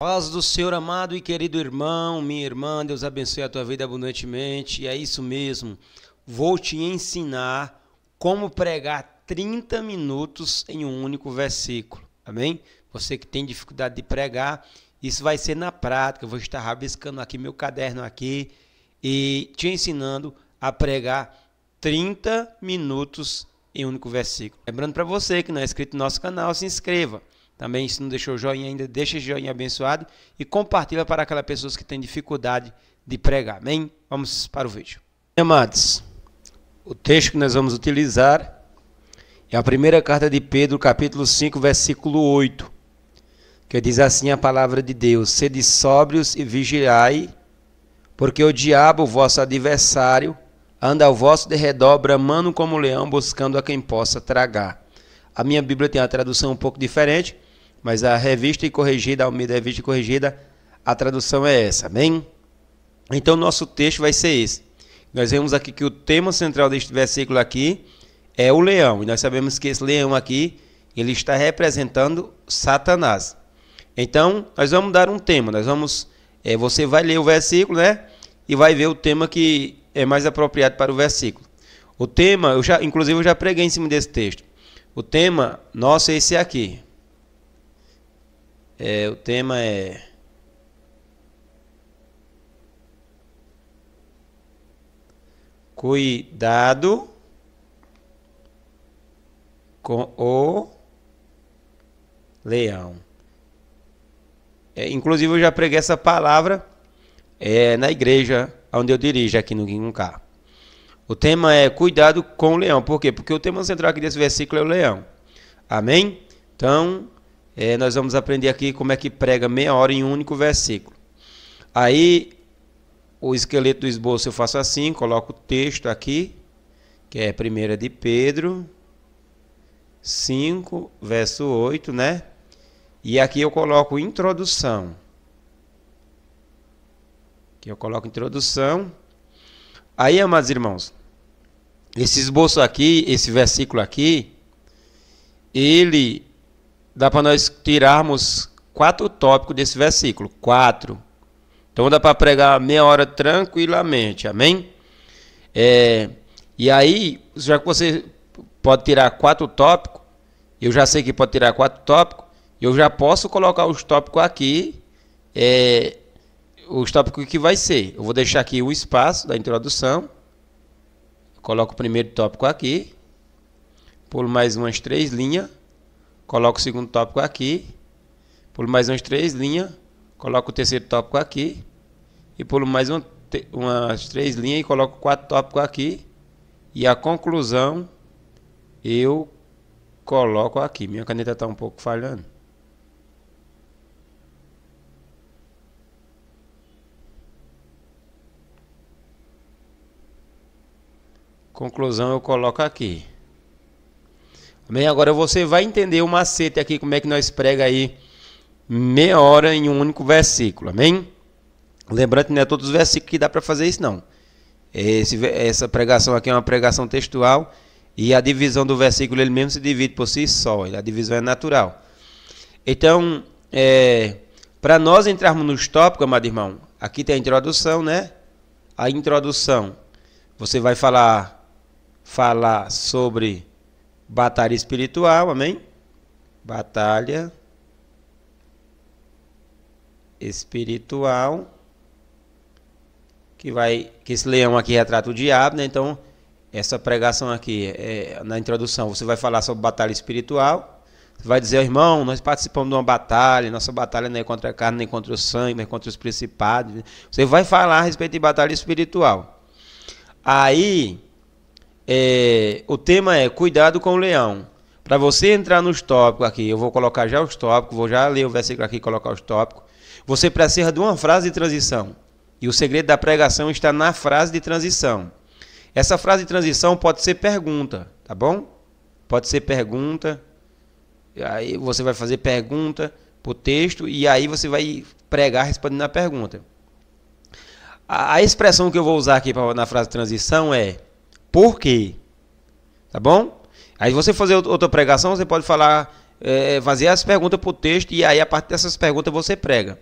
Paz do Senhor, amado e querido irmão, minha irmã, Deus abençoe a tua vida abundantemente. E é isso mesmo, vou te ensinar como pregar 30 minutos em um único versículo, amém? Você que tem dificuldade de pregar, isso vai ser na prática. Eu vou estar rabiscando aqui meu caderno aqui e te ensinando a pregar 30 minutos em um único versículo. Lembrando para você que não é inscrito no nosso canal, se inscreva. Também, se não deixou o joinha ainda, deixa o joinha abençoado e compartilha para aquelas pessoas que têm dificuldade de pregar. Amém? Vamos para o vídeo. Amados, o texto que nós vamos utilizar é a primeira carta de Pedro, capítulo 5, versículo 8, que diz assim a palavra de Deus: sede sóbrios e vigiai, porque o diabo, vosso adversário, anda ao vosso derredor, bramando como leão, buscando a quem possa tragar. A minha Bíblia tem uma tradução um pouco diferente, mas a revista e corrigida, a Almeida Revista e Corrigida, a tradução é essa, amém? Então, nosso texto vai ser esse. Nós vemos aqui que o tema central deste versículo aqui é o leão. E nós sabemos que esse leão aqui, ele está representando Satanás. Então, nós vamos dar um tema. Você vai ler o versículo, né? E vai ver o tema que é mais apropriado para o versículo. O tema, inclusive eu já preguei em cima desse texto. O tema nosso é esse aqui. O tema é cuidado com o leão. Inclusive eu já preguei essa palavra na igreja onde eu dirijo aqui no Guinguncá. O tema é cuidado com o leão. Por quê? Porque o tema central aqui desse versículo é o leão. Amém? Então, nós vamos aprender aqui como é que prega meia hora em um único versículo. Aí, o esqueleto do esboço eu faço assim, coloco o texto aqui, que é 1 de Pedro 5, verso 8, né? E aqui eu coloco introdução. Aqui eu coloco introdução. Aí, amados irmãos, esse esboço aqui, esse versículo aqui, ele dá para nós tirarmos 4 tópicos desse versículo. 4. Então dá para pregar meia hora tranquilamente. Amém? E aí, já que você pode tirar 4 tópicos, eu já sei que pode tirar 4 tópicos, eu já posso colocar os tópicos aqui, os tópicos que vai ser. Eu vou deixar aqui o espaço da introdução. Coloco o primeiro tópico aqui. Pulo mais umas 3 linhas. Coloco o segundo tópico aqui. Pulo mais umas 3 linhas. Coloco o terceiro tópico aqui. E pulo mais umas 3 linhas e coloco 4 tópicos aqui. E a conclusão eu coloco aqui. Minha caneta está um pouco falhando. Conclusão eu coloco aqui. Amém? Agora você vai entender o macete aqui, como é que nós prega aí meia hora em um único versículo. Amém? Lembrando que não é todos os versículos que dá para fazer isso, não. Essa pregação aqui é uma pregação textual e a divisão do versículo ele mesmo se divide por si só. A divisão é natural. Então, para nós entrarmos nos tópicos, amado irmão, aqui tem a introdução, né? A introdução, você vai falar sobre batalha espiritual, amém? Batalha espiritual, que esse leão aqui retrata o diabo, né? Então, essa pregação aqui, na introdução, você vai falar sobre batalha espiritual. Você vai dizer, irmão, nós participamos de uma batalha, nossa batalha não é contra a carne, nem contra o sangue, nem contra os principados. Você vai falar a respeito de batalha espiritual. Aí, o tema é cuidado com o leão. Para você entrar nos tópicos aqui, eu vou colocar já os tópicos, vou já ler o versículo aqui e colocar os tópicos. Você precisa de uma frase de transição. E o segredo da pregação está na frase de transição. Essa frase de transição pode ser pergunta, tá bom? Pode ser pergunta. Aí você vai fazer pergunta para o texto e aí você vai pregar respondendo a pergunta. A expressão que eu vou usar aqui na frase de transição é por quê? Tá bom? Aí você fazer outra pregação, você pode falar, fazer as perguntas para o texto e aí a partir dessas perguntas você prega.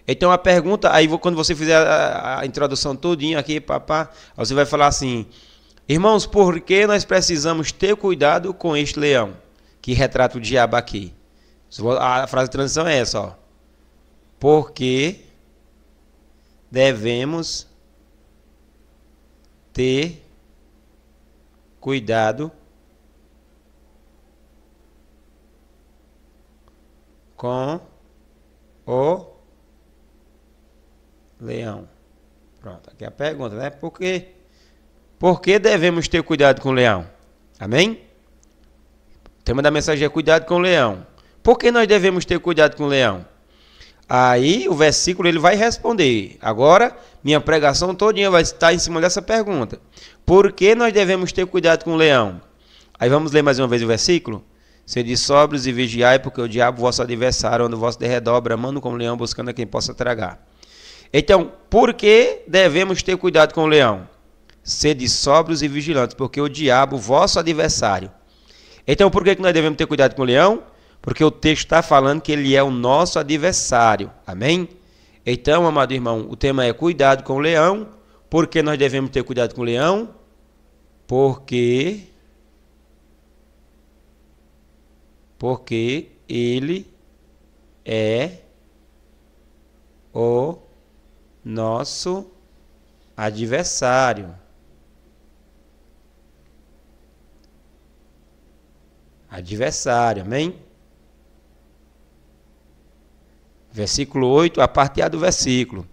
Então a pergunta, aí quando você fizer a introdução todinha aqui, papá, você vai falar assim: irmãos, por que nós precisamos ter cuidado com este leão que retrata o diabo aqui? A frase de transição é essa, ó. Por que devemos ter cuidado com o leão? Pronto, aqui é a pergunta, né? Por que devemos ter cuidado com o leão? Amém? O tema da mensagem é cuidado com o leão. Por que nós devemos ter cuidado com o leão? Aí o versículo ele vai responder. Agora, minha pregação todinha vai estar em cima dessa pergunta. Por que nós devemos ter cuidado com o leão? Aí vamos ler mais uma vez o versículo. Sede sóbrios e vigiai, porque o diabo, vosso adversário, anda ao vosso derredor, bramando como leão, buscando a quem possa tragar. Então, por que devemos ter cuidado com o leão? Sede sóbrios e vigilantes, porque o diabo, vosso adversário. Então, por que nós devemos ter cuidado com o leão? Porque o texto está falando que ele é o nosso adversário. Amém? Então, amado irmão, o tema é cuidado com o leão. Por que nós devemos ter cuidado com o leão? Porque ele é o nosso adversário. Adversário, amém? Versículo 8, a parte A do versículo.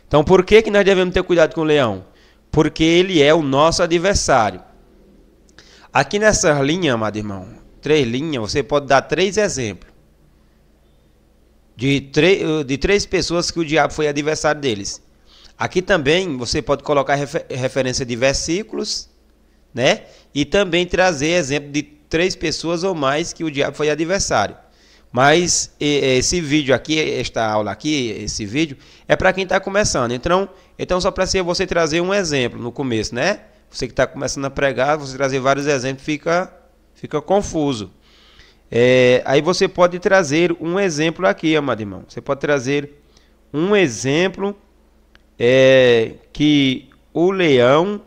Então, por que nós devemos ter cuidado com o leão? Porque ele é o nosso adversário. Aqui nessa linha, amado irmão, 3 linhas, você pode dar 3 exemplos. De 3 pessoas que o diabo foi adversário deles. Aqui também você pode colocar referência de versículos, né? E também trazer exemplo de 3 pessoas ou mais que o diabo foi adversário. Mas esse vídeo aqui, esta aula aqui, esse vídeo, é para quem está começando. Então só para você trazer um exemplo no começo, né? Você que está começando a pregar, você trazer vários exemplos, fica confuso. Aí você pode trazer um exemplo aqui, amado irmão. Você pode trazer um exemplo que o leão,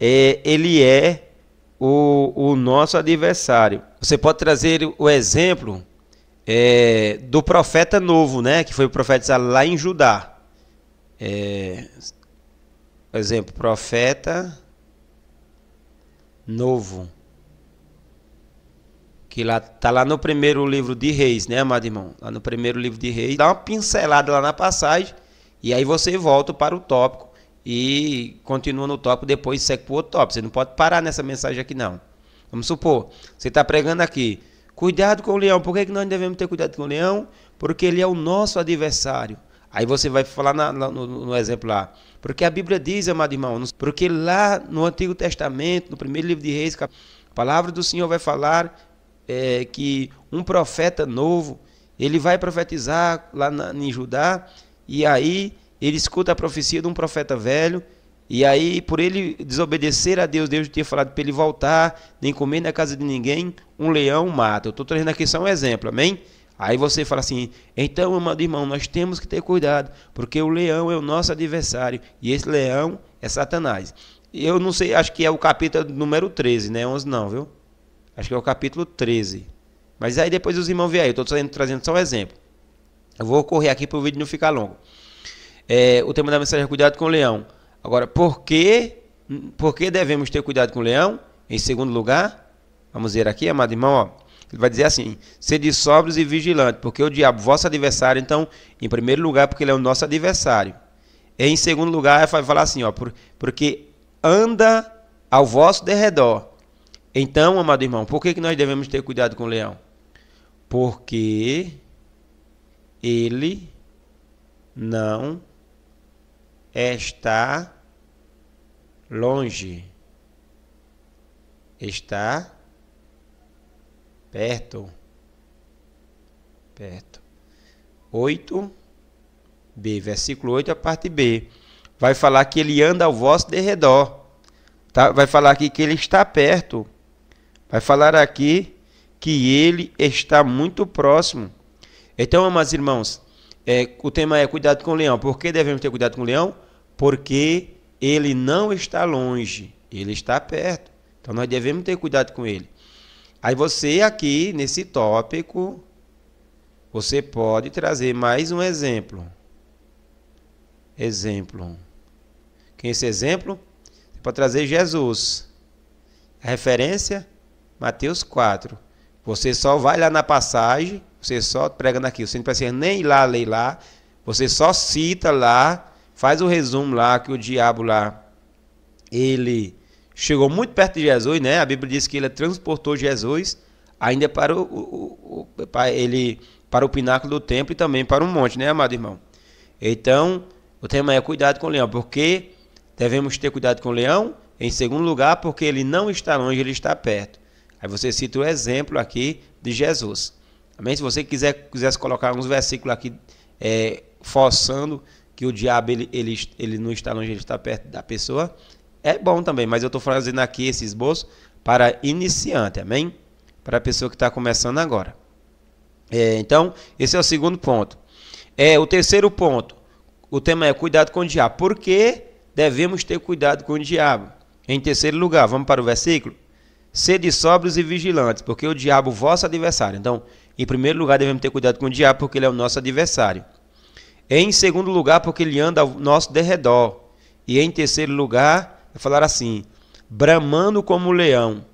ele é o nosso adversário. Você pode trazer o exemplo do profeta novo, né? Que foi profetizado lá em Judá. Exemplo, profeta novo. Que está lá no primeiro livro de Reis, né, amado irmão? Lá no primeiro livro de Reis. Dá uma pincelada lá na passagem. E aí você volta para o tópico. E continua no tópico, depois segue para o outro tópico. Você não pode parar nessa mensagem aqui, não. Vamos supor, você está pregando aqui. Cuidado com o leão. Por que nós devemos ter cuidado com o leão? Porque ele é o nosso adversário. Aí você vai falar no exemplo lá. Porque a Bíblia diz, amado irmão, porque lá no Antigo Testamento, no primeiro livro de Reis, a palavra do Senhor vai falar que um profeta novo, ele vai profetizar lá em Judá, e aí ele escuta a profecia de um profeta velho, e aí por ele desobedecer a Deus, Deus tinha falado para ele voltar, nem comer na casa de ninguém, um leão mata. Eu estou trazendo aqui só um exemplo, amém? Aí você fala assim, então, amado irmão, nós temos que ter cuidado, porque o leão é o nosso adversário, e esse leão é Satanás. Eu não sei, acho que é o capítulo número 13, né? 11 não, viu? Acho que é o capítulo 13. Mas aí depois os irmãos veem aí, eu estou trazendo só um exemplo. Eu vou correr aqui para o vídeo não ficar longo. O tema da mensagem é cuidado com o leão. Agora, por que devemos ter cuidado com o leão? Em segundo lugar, vamos ver aqui, amado irmão, ó, ele vai dizer assim, sede sóbrios e vigilantes, porque o diabo, vosso adversário, então, em primeiro lugar, porque ele é o nosso adversário. E em segundo lugar, vai falar assim, ó, porque anda ao vosso derredor. Então, amado irmão, por que nós devemos ter cuidado com o leão? Porque ele não está longe, está perto. 8b, versículo 8, a parte B. Vai falar que ele anda ao vosso derredor. Tá? Vai falar aqui que ele está perto. Vai falar aqui que ele está muito próximo. Então, amados irmãos, o tema é cuidado com o leão. Por que devemos ter cuidado com o leão? Porque ele não está longe, ele está perto. Então nós devemos ter cuidado com ele. Aí você aqui, nesse tópico, você pode trazer mais um exemplo. Quem é esse exemplo? Você pode trazer Jesus. A referência, Mateus 4. Você só vai lá na passagem, você só prega aqui, você não precisa nem ir lá, ler lá, você só cita lá, faz o resumo lá, que o diabo lá, ele chegou muito perto de Jesus, né? A Bíblia diz que ele transportou Jesus ainda para o pináculo do templo e também para um monte, né, amado irmão? Então, o tema é cuidado com o leão. Por que devemos ter cuidado com o leão? Em segundo lugar, porque ele não está longe, ele está perto. Aí você cita o exemplo aqui de Jesus. Amém? Se você quisesse colocar uns versículos aqui forçando que o diabo ele não está longe, ele está perto da pessoa, é bom também, mas eu estou fazendo aqui esse esboço para iniciante, amém? Para a pessoa que está começando agora. Então, esse é o segundo ponto. O terceiro ponto, o tema é cuidado com o diabo. Por que devemos ter cuidado com o diabo? Em terceiro lugar, vamos para o versículo. Sede sóbrios e vigilantes, porque o diabo, vosso adversário. Então, em primeiro lugar, devemos ter cuidado com o diabo, porque ele é o nosso adversário. Em segundo lugar, porque ele anda ao nosso derredor. E em terceiro lugar, vai falar assim, bramando como um leão,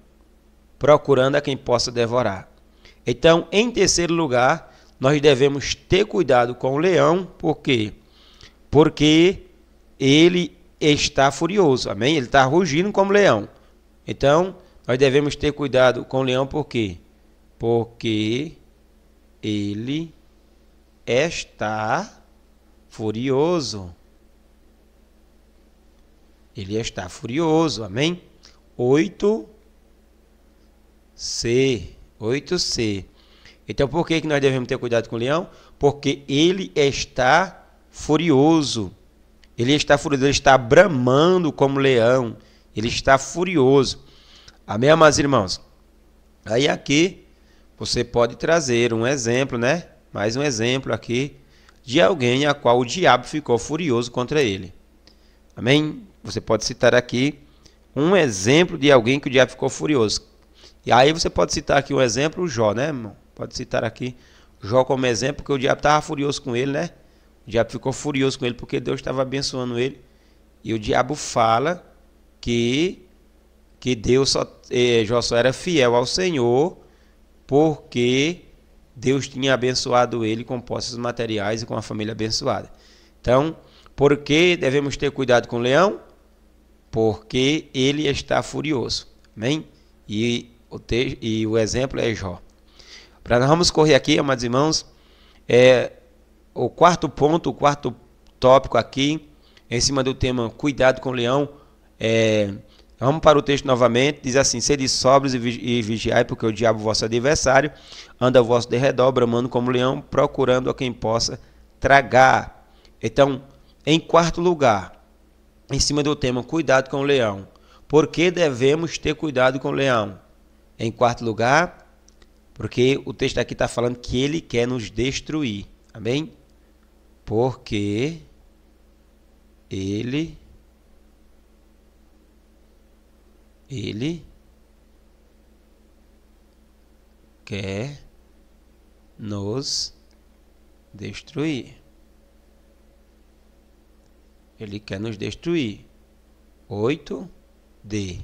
procurando a quem possa devorar. Então, em terceiro lugar, nós devemos ter cuidado com o leão, por quê? Porque ele está furioso, amém? Ele está rugindo como leão. Então, nós devemos ter cuidado com o leão, por quê? Porque ele está furioso. Ele está furioso, amém? 8c. Então, por que nós devemos ter cuidado com o leão? Porque ele está furioso. Ele está furioso, ele está bramando como leão. Ele está furioso. Amém, amados irmãos? Aí aqui, você pode trazer um exemplo, né? Mais um exemplo aqui de alguém a qual o diabo ficou furioso contra ele. Amém? Você pode citar aqui um exemplo de alguém que o diabo ficou furioso. E aí você pode citar aqui um exemplo, Jó, né, irmão? Pode citar aqui Jó como exemplo, porque o diabo estava furioso com ele, né? O diabo ficou furioso com ele porque Deus estava abençoando ele. E o diabo fala que Jó só era fiel ao Senhor porque Deus tinha abençoado ele com posses materiais e com a família abençoada. Então, por que devemos ter cuidado com o leão? Porque ele está furioso. Amém? E o exemplo é Jó. Nós vamos correr aqui, amados irmãos, o quarto ponto, o quarto tópico aqui, em cima do tema cuidado com o leão. Vamos para o texto novamente, diz assim, sede sóbrios e vigiai, porque o diabo, vosso adversário, anda ao vosso derredor, bramando como leão, procurando a quem possa tragar. Então, em quarto lugar, em cima do tema cuidado com o leão. Por que devemos ter cuidado com o leão? Em quarto lugar, porque o texto aqui está falando que ele quer nos destruir. Amém? Porque ele quer nos destruir. Ele quer nos destruir. 8d.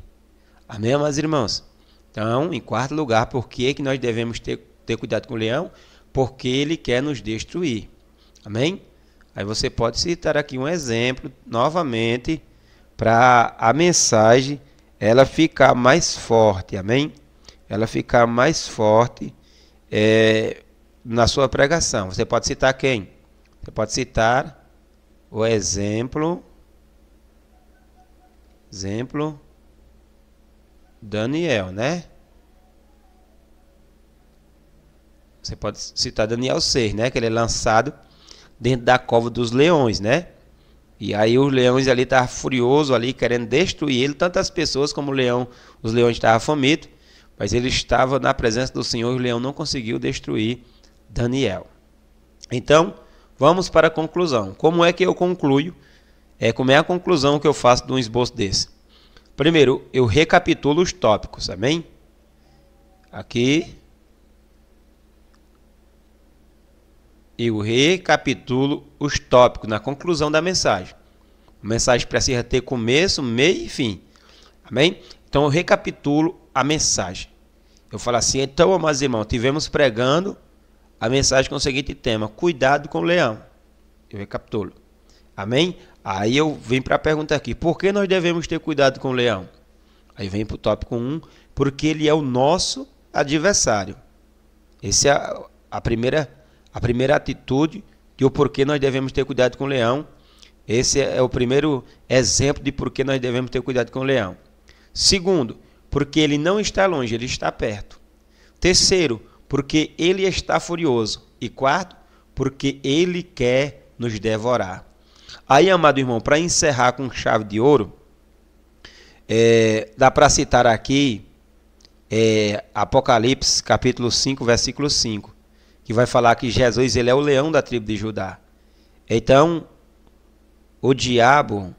Amém, meus irmãos? Então, em quarto lugar, por que nós devemos ter cuidado com o leão? Porque ele quer nos destruir. Amém? Aí você pode citar aqui um exemplo, novamente, para a mensagem ela ficar mais forte. Amém? Ela ficar mais forte na sua pregação. Você pode citar quem? Você pode citar o exemplo Daniel, né? Você pode citar Daniel 6, né? Que ele é lançado dentro da cova dos leões, né? E aí os leões ali estavam furiosos ali, querendo destruir ele. Tantas pessoas como os leões estavam famintos, mas ele estava na presença do Senhor e o leão não conseguiu destruir Daniel. Então, vamos para a conclusão. Como é que eu concluo? Como é a conclusão que eu faço de um esboço desse? Primeiro, eu recapitulo os tópicos, amém? Aqui. Eu recapitulo os tópicos na conclusão da mensagem. A mensagem precisa ter começo, meio e fim. Amém? Então eu recapitulo a mensagem. Eu falo assim, então, amados irmãos, tivemos pregando a mensagem com o seguinte tema: cuidado com o leão. Eu recapitulo. Amém? Aí eu venho para a pergunta aqui, por que nós devemos ter cuidado com o leão? Aí vem para o tópico 1, porque ele é o nosso adversário. Essa é a primeira atitude de o porquê nós devemos ter cuidado com o leão. Esse é o primeiro exemplo de por que nós devemos ter cuidado com o leão. Segundo, porque ele não está longe, ele está perto. Terceiro, porque ele está furioso. E quarto, porque ele quer nos devorar. Aí, amado irmão, para encerrar com chave de ouro, dá para citar aqui Apocalipse, capítulo 5, versículo 5, que vai falar que Jesus ele é o leão da tribo de Judá. Então, o diabo,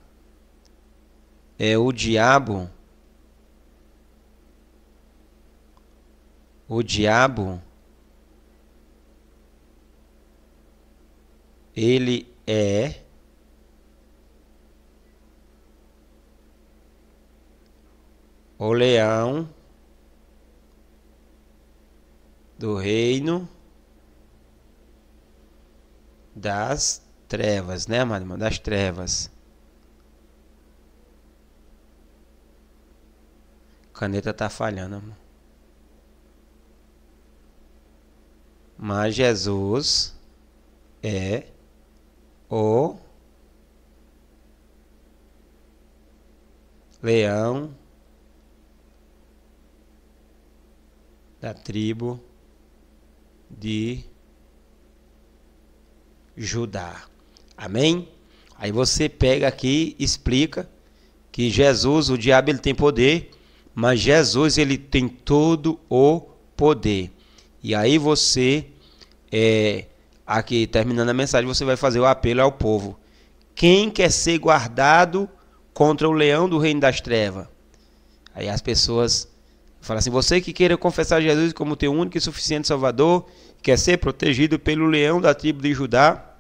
ele é o leão do reino das trevas, né, amado irmão? Das trevas. A caneta tá falhando, amor. Mas Jesus é o leão da tribo de Judá. Amém? Aí você pega aqui e explica que Jesus, o diabo, ele tem poder, mas Jesus, ele tem todo o poder. E aí você, aqui terminando a mensagem, você vai fazer o apelo ao povo. Quem quer ser guardado contra o leão do reino das trevas? Aí as pessoas falam assim, você que queira confessar Jesus como teu único e suficiente Salvador, quer ser protegido pelo leão da tribo de Judá,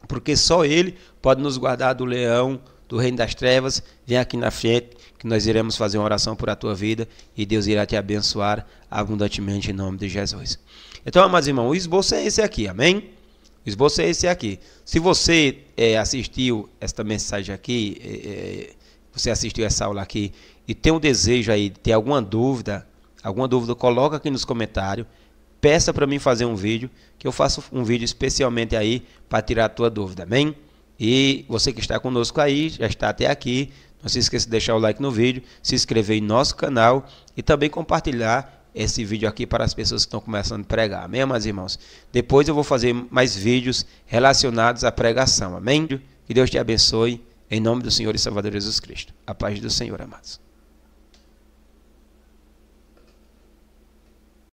porque só ele pode nos guardar do leão do reino das trevas. Vem aqui na frente que nós iremos fazer uma oração por a tua vida e Deus irá te abençoar abundantemente em nome de Jesus. Então, amados irmãos, o esboço é esse aqui, amém? O esboço é esse aqui. Se você assistiu esta mensagem aqui, você assistiu essa aula aqui e tem um desejo aí de ter alguma dúvida, coloca aqui nos comentários. Peça para mim fazer um vídeo, que eu faço um vídeo especialmente aí para tirar a tua dúvida, amém? E você que está conosco aí, já está até aqui, não se esqueça de deixar o like no vídeo, se inscrever em nosso canal e também compartilhar esse vídeo aqui para as pessoas que estão começando a pregar, amém, amados irmãos? Depois eu vou fazer mais vídeos relacionados à pregação, amém? Que Deus te abençoe, em nome do Senhor e Salvador Jesus Cristo. A paz do Senhor, amados.